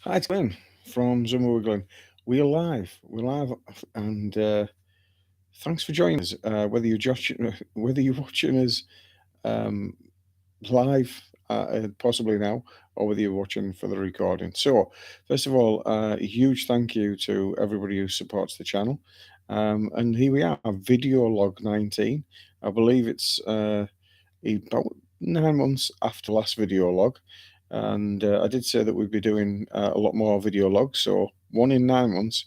Hi, it's Glyn from Zumba with Glyn. We're live. We're live, and thanks for joining us. Whether you're watching us um, live, possibly now, or whether you're watching for the recording. So, first of all, a huge thank you to everybody who supports the channel. And here we are, Video Log 19. I believe it's about 9 months after last video log. And I did say that we'd be doing a lot more video logs. So one in 9 months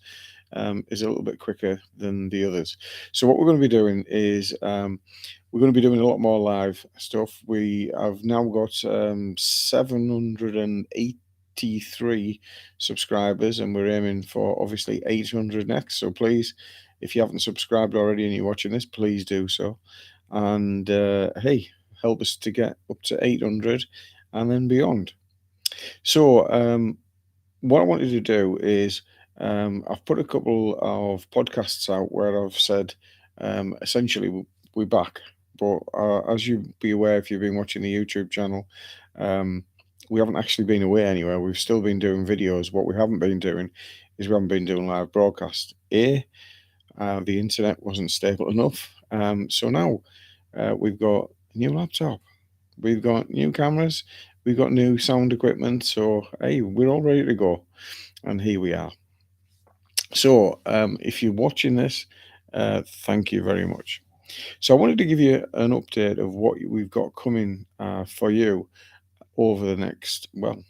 is a little bit quicker than the others. So what we're going to be doing is we're going to be doing a lot more live stuff. We have now got 783 subscribers, and we're aiming for obviously 800 next. So please, if you haven't subscribed already and you're watching this, please do so. And hey, help us to get up to 800 and then beyond. So, what I wanted to do is I've put a couple of podcasts out where I've said essentially we're back. But as you be aware, if you've been watching the YouTube channel, um, we haven't actually been away anywhere. We've still been doing videos. What we haven't been doing is we haven't been doing live broadcast. The internet wasn't stable enough. So now we've got a new laptop, we've got new cameras, we've got new sound equipment. So, hey, we're all ready to go. And here we are. So, if you're watching this, thank you very much. So, I wanted to give you an update of what we've got coming for you over the next, well,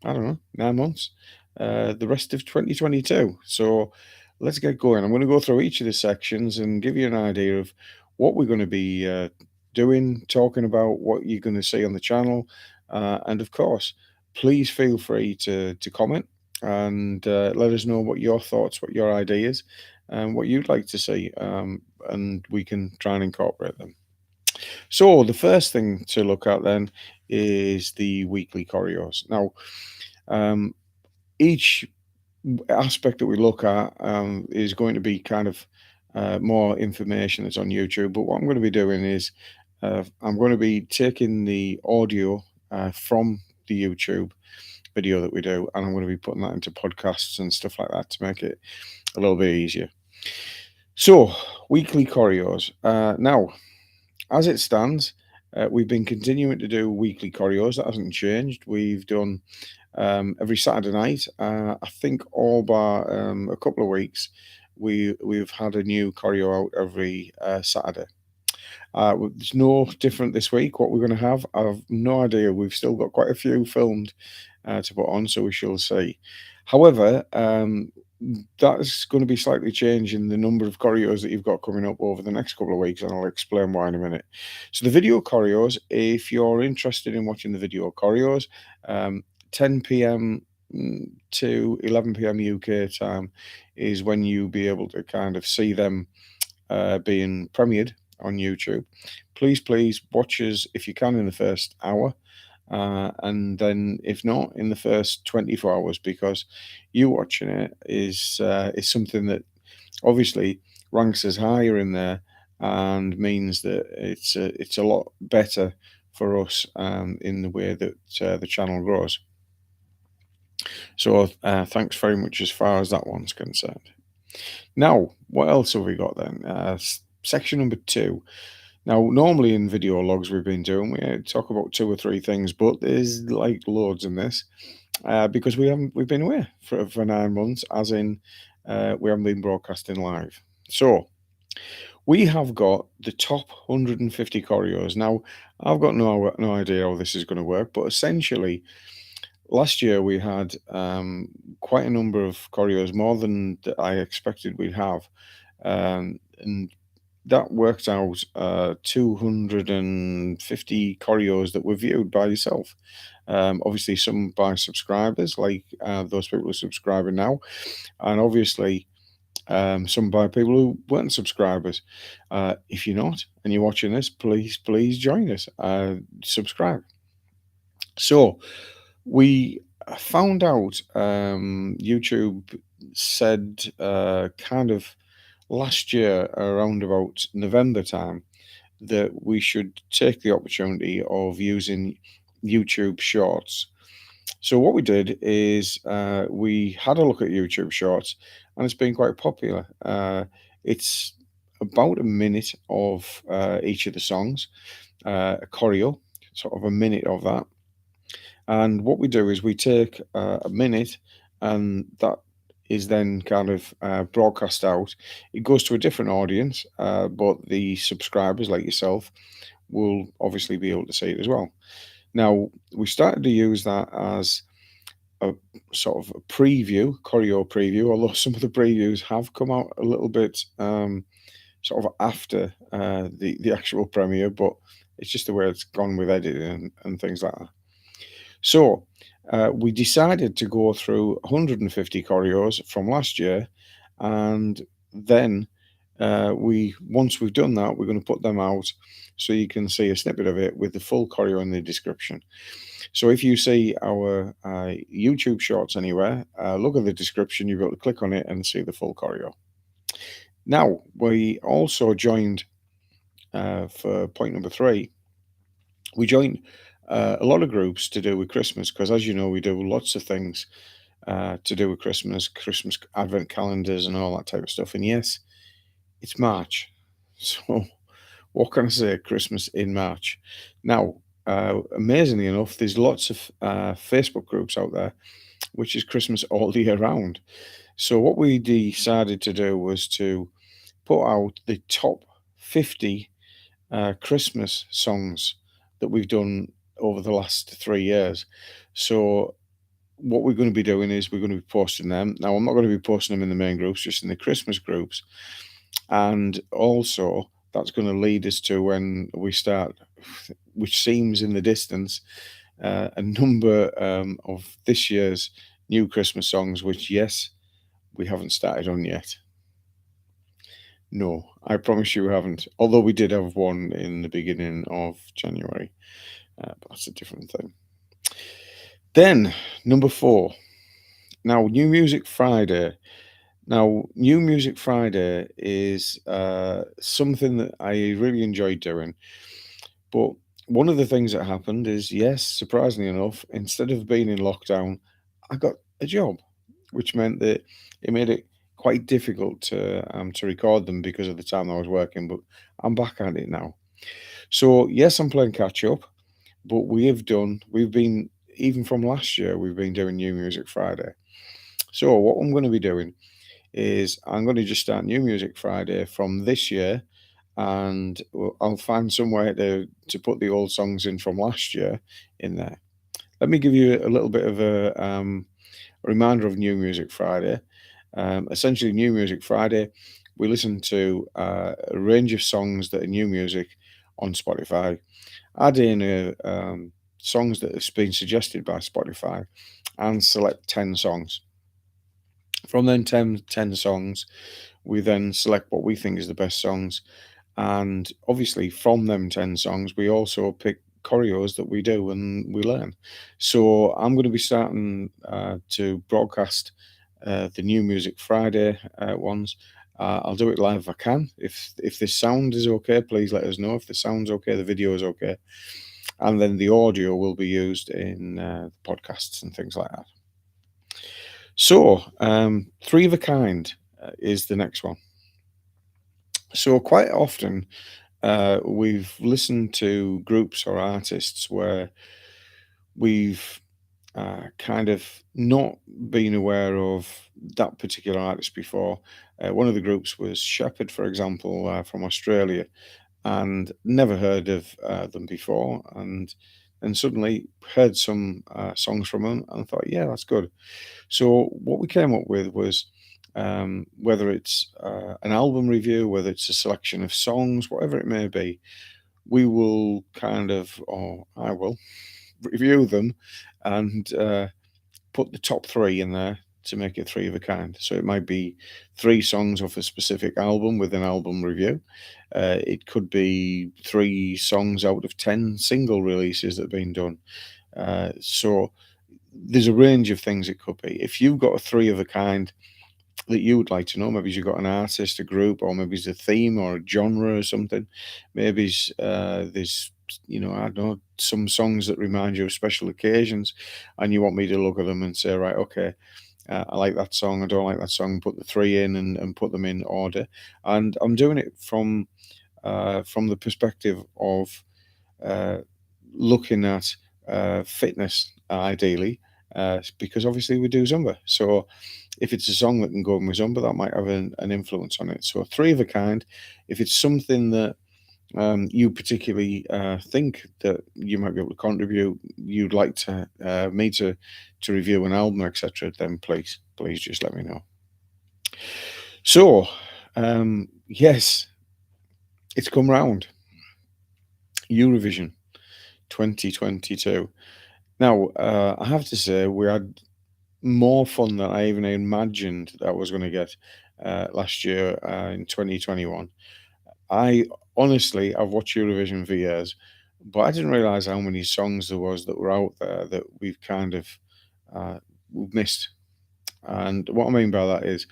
I don't know, 9 months, the rest of 2022. So let's get going. I'm going to go through each of the sections and give you an idea of what we're going to be doing, talking about, what you're going to see on the channel. And of course, please feel free to comment and let us know what your thoughts, what your ideas, and what you'd like to see. And we can try and incorporate them. So the first thing to look at then is the weekly choreos. Now, um, each aspect that we look at is going to be kind of more information that's on YouTube. But what I'm going to be doing is I'm going to be taking the audio from the YouTube video that we do, and I'm going to be putting that into podcasts and stuff like that to make it a little bit easier. So, weekly choreos. Now, as it stands, we've been continuing to do weekly choreos. That hasn't changed. We've done every Saturday night. I think all bar a couple of weeks, we've had a new choreo out every Saturday. It's no different this week. What we're going to have, I've no idea. We've still got quite a few filmed to put on, so we shall see. However, that's going to be slightly changing the number of choreos that you've got coming up over the next couple of weeks, and I'll explain why in a minute. So the video choreos, if you're interested in watching the video choreos, 10 p.m. to 11 p.m. UK time is when you'll be able to kind of see them being premiered on YouTube. Please watch us if you can in the first hour. And then, if not, in the first 24 hours, because you watching it is something that obviously ranks us higher in there, and means that it's a lot better for us in the way that the channel grows. So thanks very much as far as that one's concerned. Now, what else have we got then? Section number 2. Now, normally in video logs we've been doing, we talk about 2 or 3 things, but there's like loads in this because we've been away for 9 months, as in we haven't been broadcasting live. So we have got the top 150 choreos. Now, I've got no idea how this is going to work, but essentially, last year we had quite a number of choreos, more than I expected we'd have, and that worked out 250 choreos that were viewed by yourself. Obviously, some by subscribers, like those people who are subscribing now, and obviously some by people who weren't subscribers. If you're not and you're watching this, please join us. Subscribe. So we found out YouTube said kind of last year around about November time that we should take the opportunity of using YouTube Shorts. So what we did is we had a look at YouTube Shorts, and it's been quite popular. It's about a minute of each of the songs, a choreo, sort of a minute of that. And what we do is we take a minute, and that is then kind of broadcast out. It goes to a different audience, but the subscribers like yourself will obviously be able to see it as well. Now, we started to use that as a sort of a preview, choreo preview, although some of the previews have come out a little bit sort of after the actual premiere, but it's just the way it's gone with editing and things like that. So we decided to go through 150 choreos from last year, and then we once we've done that, we're going to put them out so you can see a snippet of it with the full choreo in the description. So if you see our YouTube shorts anywhere, look at the description. You'll be able to click on it and see the full choreo. Now we also joined for point number 3. We joined a lot of groups to do with Christmas because, as you know, we do lots of things to do with Christmas, Christmas advent calendars, and all that type of stuff. And yes, it's March, so what can I say? Christmas in March. Now, amazingly enough, there's lots of Facebook groups out there, which is Christmas all the year round. So what we decided to do was to put out the top 50 Christmas songs that we've done over the last 3 years. So what we're going to be doing is we're going to be posting them. Now, I'm not going to be posting them in the main groups, just in the Christmas groups. And also, that's going to lead us to when we start, which seems in the distance, a number of this year's new Christmas songs, which, yes, we haven't started on yet. No, I promise you we haven't. Although we did have one in the beginning of January, but that's a different thing. Then, number 4. Now, New Music Friday. Now, New Music Friday is something that I really enjoyed doing. But one of the things that happened is, yes, surprisingly enough, instead of being in lockdown, I got a job, which meant that it made it quite difficult to record them because of the time I was working. But I'm back at it now. So yes, I'm playing catch up, but we've been even from last year, we've been doing New Music Friday. So what I'm going to be doing is I'm going to just start New Music Friday from this year, and I'll find somewhere to put the old songs in from last year in there. Let me give you a little bit of a reminder of New Music Friday. Essentially, New Music Friday, we listen to a range of songs that are new music on Spotify, add in songs that have been suggested by Spotify, and select 10 songs. From then 10 songs, we then select what we think is the best songs. And obviously, from them 10 songs, we also pick choreos that we do and we learn. So I'm going to be starting to broadcast the New Music Friday ones. I'll do it live if I can. If the sound is okay, please let us know. If the sound's okay, the video is okay. And then the audio will be used in podcasts and things like that. So, Three of a Kind is the next one. So, quite often, we've listened to groups or artists where we've kind of not been aware of that particular artist before. One of the groups was Shepherd, for example, from Australia, and never heard of them before. And suddenly heard some songs from them and thought, yeah, that's good. So what we came up with was whether it's an album review, whether it's a selection of songs, whatever it may be, we will kind of, or I will, review them and put the top 3 in there to make it 3 of a kind. So it might be 3 songs off a specific album with an album review. It could be 3 songs out of 10 single releases that have been done. So there's a range of things it could be. If you've got a 3 of a kind that you would like to know, maybe you've got an artist, a group, or maybe it's a theme or a genre or something. Maybe there's I don't know, some songs that remind you of special occasions, and you want me to look at them and say, right, okay, I like that song, I don't like that song, put the three in and put them in order. And I'm doing it from the perspective of uh, looking at fitness, ideally, because obviously we do Zumba. So if it's a song that can go with Zumba, that might have an influence on it. So three of a kind. If it's something that you particularly think that you might be able to contribute, you'd like to me to review an album, etc., then please just let me know. So, yes, it's come round. Eurovision 2022. Now, I have to say, we had more fun than I even imagined that I was going to get last year in 2021. I honestly, I've watched Eurovision for years, but I didn't realize how many songs there was that were out there that uh, we've missed. And what I mean by that is,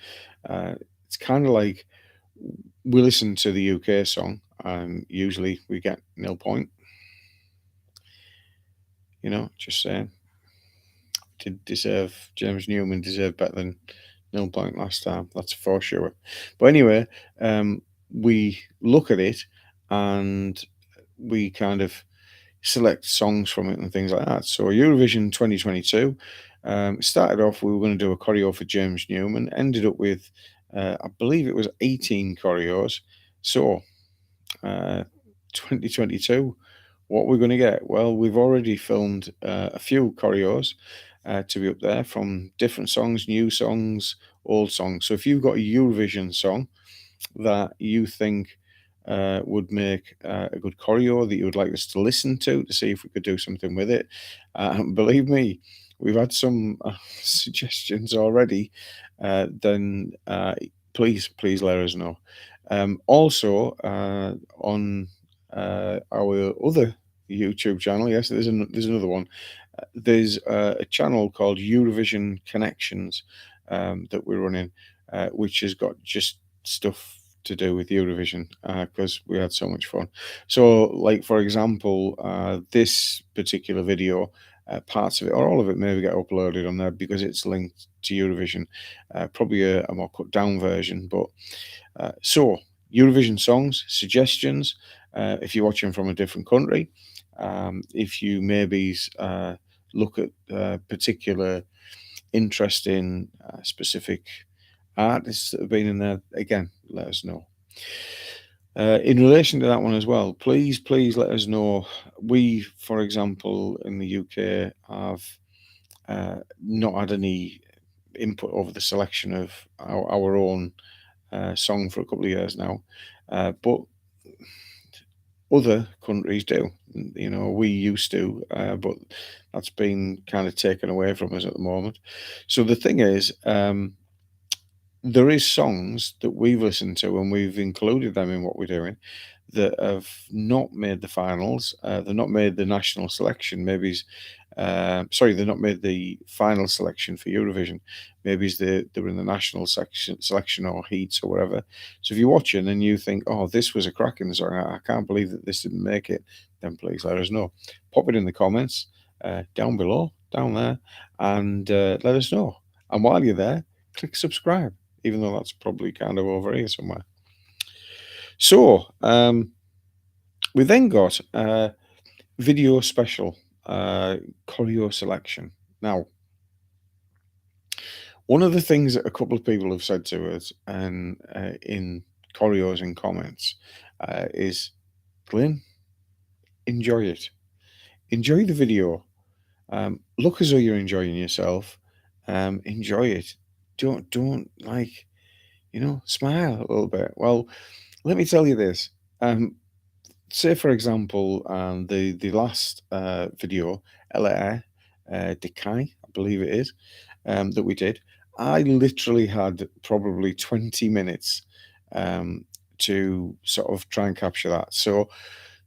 uh, it's kind of like we listen to the UK song, and usually we get nil point. Just saying, did deserve James Newman deserved better than nil point last time. That's for sure. But anyway, we look at it and we kind of select songs from it and things like that. So Eurovision 2022 started off, we were going to do a choreo for James Newman, ended up with, I believe it was 18 choreos. So 2022, what we're going to get? Well, we've already filmed a few choreos to be up there from different songs, new songs, old songs. So if you've got a Eurovision song that you think would make a good choreo that you would like us to listen to see if we could do something with it. Believe me, we've had some suggestions already. Then please let us know. Also, on our other YouTube channel, yes, there's another one. There's a channel called Eurovision Connections that we're running, which has got just stuff to do with Eurovision because we had so much fun. So, like for example, this particular video, parts of it or all of it maybe get uploaded on there because it's linked to Eurovision. Probably a more cut down version, but so Eurovision songs suggestions. If you're watching from a different country, if you maybe look at particular interest in specific artists that have been in there, again, let us know. In relation to that one as well, please let us know. We, for example, in the UK, have not had any input over the selection of our own song for a couple of years now, but other countries do. We used to, but that's been kind of taken away from us at the moment. So the thing is, there is songs that we've listened to and we've included them in what we're doing that have not made the finals. They've not made the national selection. Sorry, they've not made the final selection for Eurovision. Maybe they were in the national selection or heats or whatever. So if you're watching and you think, oh, this was a cracking song, I can't believe that this didn't make it, then please let us know. Pop it in the comments down below, down there, and let us know. And while you're there, click subscribe, even though that's probably kind of over here somewhere. So we then got video special choreo selection. Now, one of the things that a couple of people have said to us and in choreos and comments is, Glyn, enjoy it. Enjoy the video. Look as though you're enjoying yourself. Enjoy it. Don't like, smile a little bit. Well, let me tell you this. Say, for example, the last video, LA Decay, I believe it is, that we did, I literally had probably 20 minutes to sort of try and capture that. So,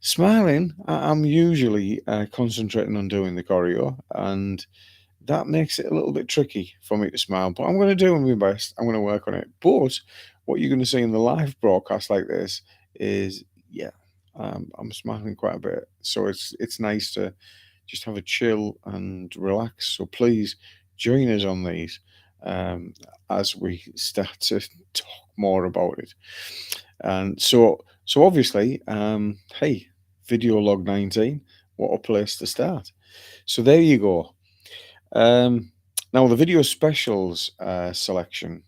smiling, I'm usually concentrating on doing the choreo, and that makes it a little bit tricky for me to smile. But I'm going to do my best. I'm going to work on it. But what you're going to see in the live broadcast like this is, yeah, I'm smiling quite a bit. So it's nice to just have a chill and relax. So please join us on these um, as we start to talk more about it. And so obviously, hey, video log 19, what a place to start. So there you go. Um, Now the video specials selection.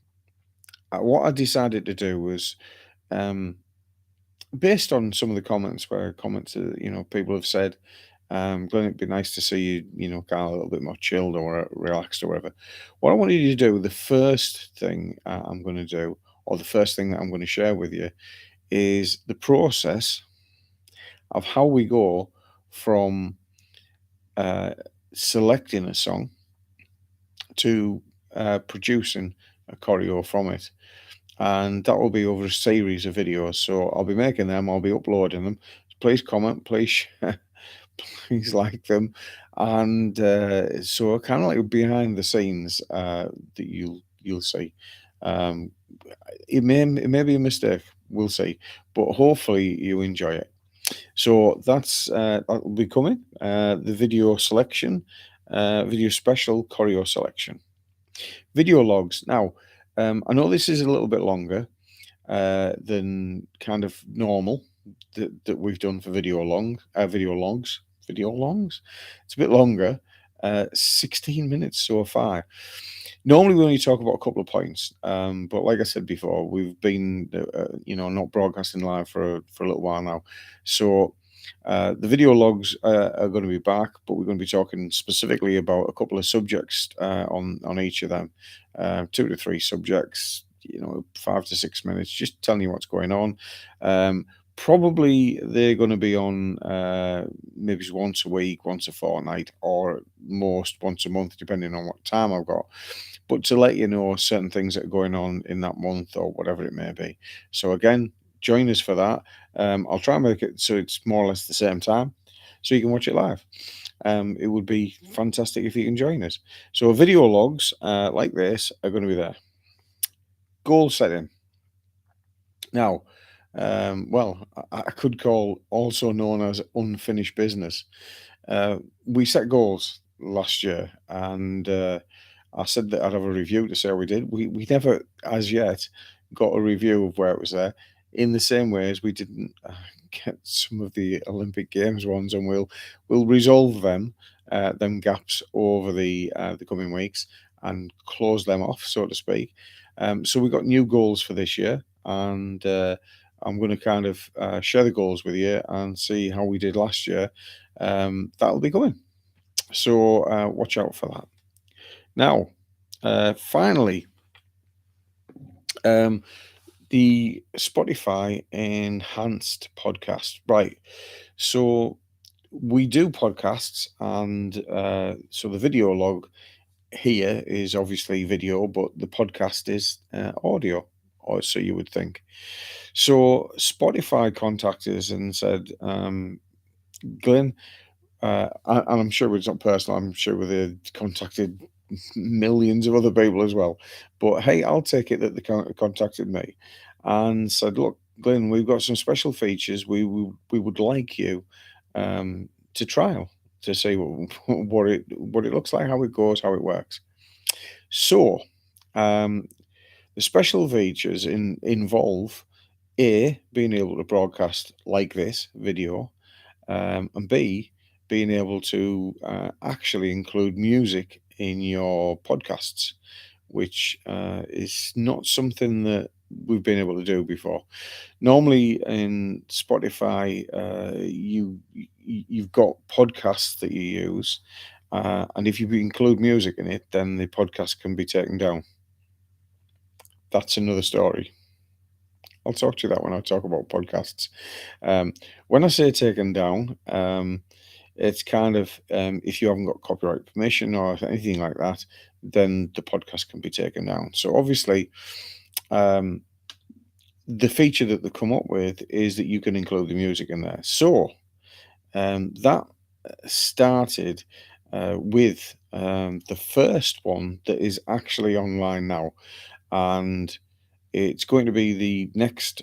What I decided to do was um, based on some of the comments where comments, people have said, Glenn, it'd be nice to see you, kind of a little bit more chilled or relaxed or whatever. What I wanted you to do, the first thing I'm going to do, or the first thing that I'm going to share with you, is the process of how we go from uh, selecting a song to producing a choreo from it. And that will be over a series of videos. So I'll be making them, I'll be uploading them. Please comment, please share, please like them. And so kind of like behind the scenes that you'll see. Um, it may be a mistake, we'll see. But hopefully you enjoy it. So that will be coming. The video selection, video special choreo selection. Video logs. Now, I know this is a little bit longer than kind of normal that we've done for video longs. It's a bit longer. 16 minutes so far. Normally, we only talk about a couple of points, but like I said before, we've been, not broadcasting live for a little while now. So the video logs are going to be back, but we're going to be talking specifically about a couple of subjects on each of them, 2 to 3 subjects. 5 to 6 minutes, just telling you what's going on. Probably they're going to be on maybe once a week, once a fortnight, or most once a month, depending on what time I've got. But to let you know certain things that are going on in that month or whatever it may be. So again, join us for that. I'll try and make it so it's more or less the same time, so you can watch it live. It would be fantastic if you can join us. So video logs like this are going to be there. Goal setting. Now, I could call also known as unfinished business. We set goals last year, and I said that I'd have a review to see how we did. We never, as yet, got a review of where it was there. In the same way as we didn't get some of the Olympic Games ones, and we'll resolve them gaps over the coming weeks and close them off, so to speak. So we got new goals for this year, and I'm going to kind of share the goals with you and see how we did last year. That'll be coming. So watch out for that. Now, finally, um, the Spotify enhanced podcast. Right. So we do podcasts, and so the video log here is obviously video, but the podcast is audio, or so you would think. So Spotify contacted us and said, Glyn, and I'm sure it's not personal. I'm sure they contacted millions of other people as well. But hey, I'll take it that they contacted me and said, "Look, Glyn, we've got some special features. We would like you to trial to see what it looks like, how it goes, how it works." So um, the special features involve A, being able to broadcast like this video, and B, being able to actually include music in your podcasts, which is not something that we've been able to do before. Normally in Spotify, you've got podcasts that you use, and if you include music in it, then the podcast can be taken down. That's another story. I'll talk to you that when I talk about podcasts. Um, when I say taken down, it's kind of if you haven't got copyright permission or anything like that, then the podcast can be taken down. So obviously, um, the feature that they come up with is that you can include the music in there. So that started with the first one that is actually online now, and it's going to be the next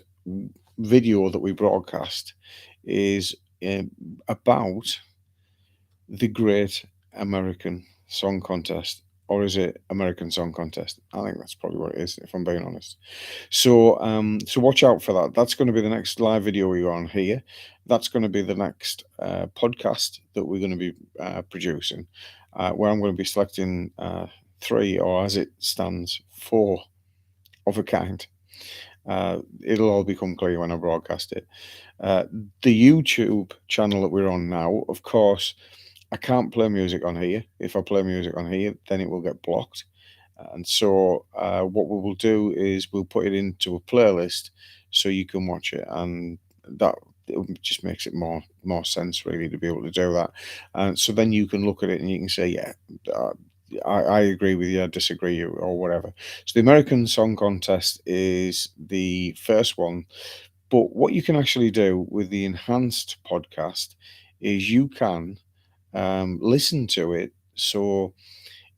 video that we broadcast is about the Great American Song Contest, or is it American Song Contest? I think that's probably what it is, if I'm being honest. So watch out for that. That's going to be the next live video we are on here. That's going to be the next podcast that we're going to be producing, where I'm going to be selecting three, or as it stands, four of a kind. It'll all become clear when I broadcast it. Uh, the YouTube channel that we're on now, of course, I can't play music on here. If I play music on here, then it will get blocked. And so, what we will do is we'll put it into a playlist so you can watch it, and that it just makes it more sense really to be able to do that. And so then you can look at it and you can say, yeah, uh, I agree with you, I disagree, or whatever. So the American Song Contest is the first one, but what you can actually do with the enhanced podcast is you can listen to it. So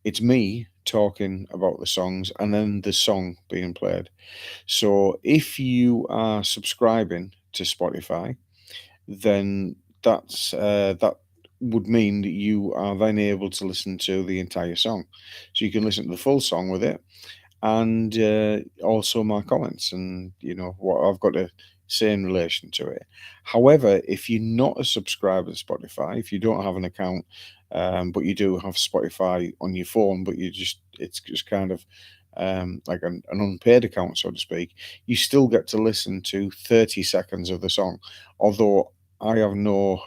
it's me talking about the songs and then the song being played. So if you are subscribing to Spotify, then that would mean that you are then able to listen to the entire song. So you can listen to the full song with it, and also my comments and what I've got to say in relation to it. However, if you're not a subscriber to Spotify, if you don't have an account, but you do have Spotify on your phone, but it's just kind of like an unpaid account, so to speak, you still get to listen to 30 seconds of the song, although I have no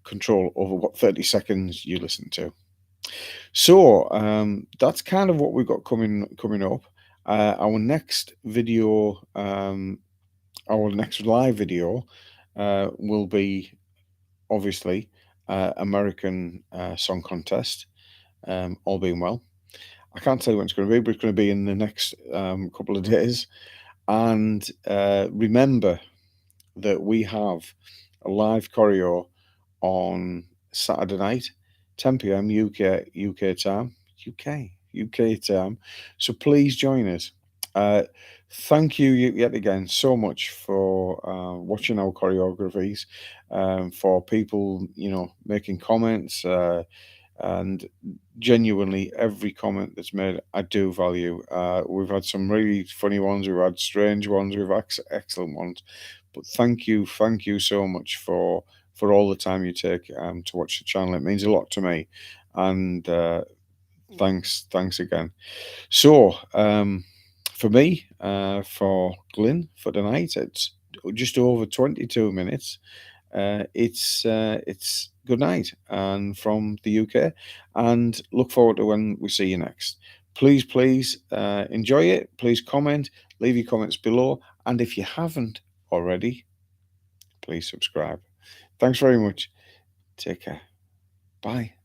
control over what 30 seconds you listen to. So that's kind of what we've got coming up. Our next video, our next live video, will be obviously American Song Contest. All being well, I can't tell you when it's going to be, but it's going to be in the next couple of days. And remember that we have a live choreo on Saturday night, 10 p.m. UK time, UK time. So please join us. Uh, Thank you yet again so much for watching our choreographies, for people making comments, and genuinely every comment that's made I do value. We've had some really funny ones, we've had strange ones, we've had excellent ones, but thank you so much for all the time you take to watch the channel. It means a lot to me, and thanks again. So for me, for Glyn, for tonight, it's just over 22 minutes. It's good night, and from the UK, and look forward to when we see you next. Please enjoy it. Please comment, leave your comments below, and if you haven't already, please subscribe. Thanks very much. Take care. Bye.